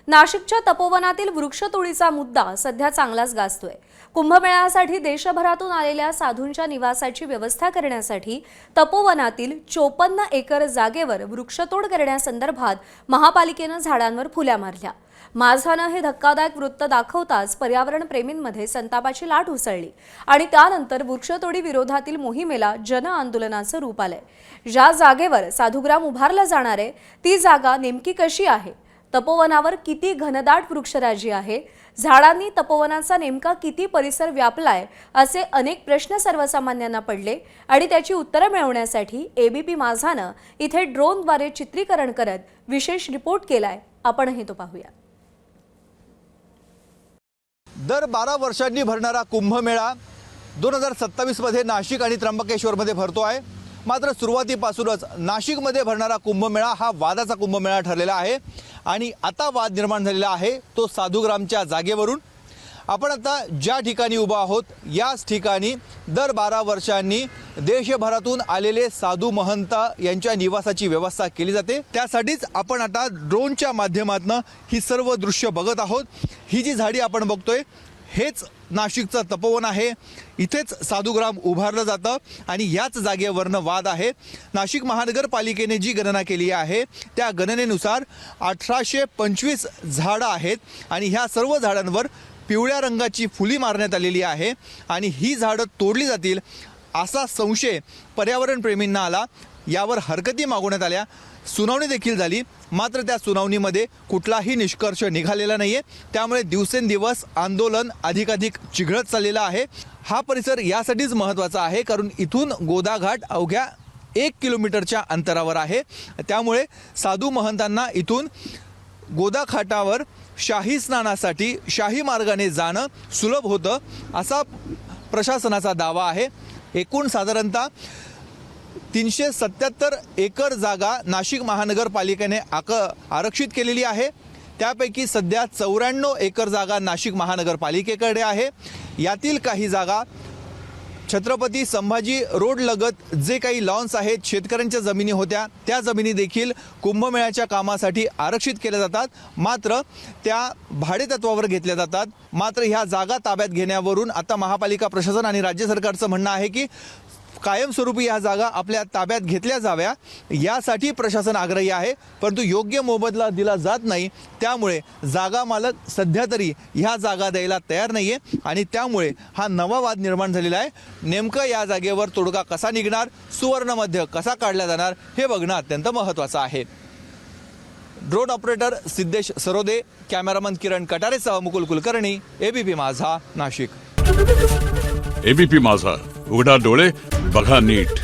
नाशिकच्या तपोवनातील वृक्षतोडीचा मुद्दा सध्या चांगलाच गाजतोय। कुंभमेळ्यासाठी देशभरातून आलेल्या साधूंच्या निवासाची व्यवस्था करण्यासाठी तपोवनातील 54 एकर जागेवर वृक्षतोड करण्यासंदर्भात महापालिकेने झाडांवर फुल्या मारल्या। माझाने हे धक्कादायक वृत्त दाखवताच पर्यावरण प्रेमींमध्ये संतापाची लाट उसळली आणि त्यानंतर वृक्षतोडी विरोधातील मोहिमेला जन आंदोलनाचं रूप आलंय। ज्या जागेवर साधुग्राम उभारला जाणार आहे ती जागा नेमकी कशी आहे, तपोवनावर किती घनदाट वृक्षराजी आहे, झाडांनी तपोवनाचा नेमका किती परिसर व्यापलाय, असे अनेक प्रश्न सर्वसामान्यांना पडले आणि त्याची उत्तरे मिळवण्यासाठी एबीपी माझाने इथे ड्रोनद्वारे चित्रीकरण करत विशेष रिपोर्ट केलाय। आपणही तो पाहूया। दर 12 वर्षांनी भरणारा कुंभमेळा 2027 मध्ये नाशिक आणि त्र्यंबकेश्वर मध्ये भरतो आहे। मात्र सुरुवातीपासूनच नाशिकमध्ये भरणारा कुंभमेळा हा वादाचा कुंभमेळा ठरलेला आहे आणि आता वाद निर्माण झालेला आहे तो साधुग्रामच्या जागेवरून। आपण आता ज्या ठिकाणी उभा आहोत याच ठिकाणी दर 12 वर्षांनी देशभरातून आलेले साधू महंत यांच्या निवासाची व्यवस्था केली जाते। त्यासाठीच आपण आता ड्रोनच्या माध्यमातून ही सर्व दृश्य बघत आहोत। ही जी झाडी आपण बघतोय हेच नाशिकचं तपोवन आहे। इथेच साधुग्राम उभारलं जातं आणि याच जागेवरनं वाद आहे। नाशिक महानगरपालिकेने जी गणना केली आहे त्या गणनेनुसार 1825 झाडं आहेत आणि ह्या सर्व झाडांवर पिवळ्या रंगाची फुली मारण्यात आलेली आहे आणि ही झाडं तोडली जातील असा संशय पर्यावरण प्रेमींना आला। यावर हरकती मागवण्यात आल्या, सुनावणी देखील झाली, मात्र त्या सुनावणीमध्ये कुठलाही निष्कर्ष निघालेला नाहीये। त्यामुळे दिवसेंदिवस आंदोलन अधिकाधिक चिघळत चाललेलं आहे। हा परिसर यासाठीच महत्त्वाचा आहे कारण इथून गोदाघाट अवघ्या 1 किलोमीटरच्या अंतरावर आहे। त्यामुळे साधू महंतांना इथून गोदाघाटावर शाही स्नानासाठी शाही मार्गाने जाणं सुलभ होतं असा प्रशासनाचा दावा आहे। एकूण साधारणतः 377 एकर जागा नाशिक महानगरपालिकेने आरक्षित केलेली आहे। त्यापैकी सध्या 94 एकर जागा नाशिक महानगरपालिकेकडे आहे। यातील काही जागा छत्रपती संभाजी रोड लगत जे काही लॉन्स आहेत, शेतकऱ्यांच्या जमिनी होत्या, त्या जमिनी देखील कुंभमेळ्याच्या कामासाठी आरक्षित केल्या जातात, मात्र त्या भाडेतत्वावर घेतल्या जातात। मात्र ह्या जागा ताब्यात घेण्यावरून आता महापालिका प्रशासन आणि राज्य सरकारचं म्हणणं आहे की कायमस्वरूपी ह्या जागा आपल्या ताब्यात घेतल्या जाव्या यासाठी प्रशासन आग्रही आहे, परंतु योग्य मोबदला दिला जात नाही। त्यामुळे जागा मालक सध्या तरी ह्या जागा द्यायला तयार नाहीये आणि त्यामुळे हा नवा वाद निर्माण झालेला आहे। नेमकं या जागेवर तोडगा कसा निघणार, सुवर्णमध्य कसा काढला जाणार हे बघणं अत्यंत महत्त्वाचं आहे। Drone operator Siddhesh Sarode, cameraman Kiran कटारेसह मुकुल कुलकर्णी, एबीपी माझा, नाशिक। एबीपी माझा, उघडा डोळे बघा नीट।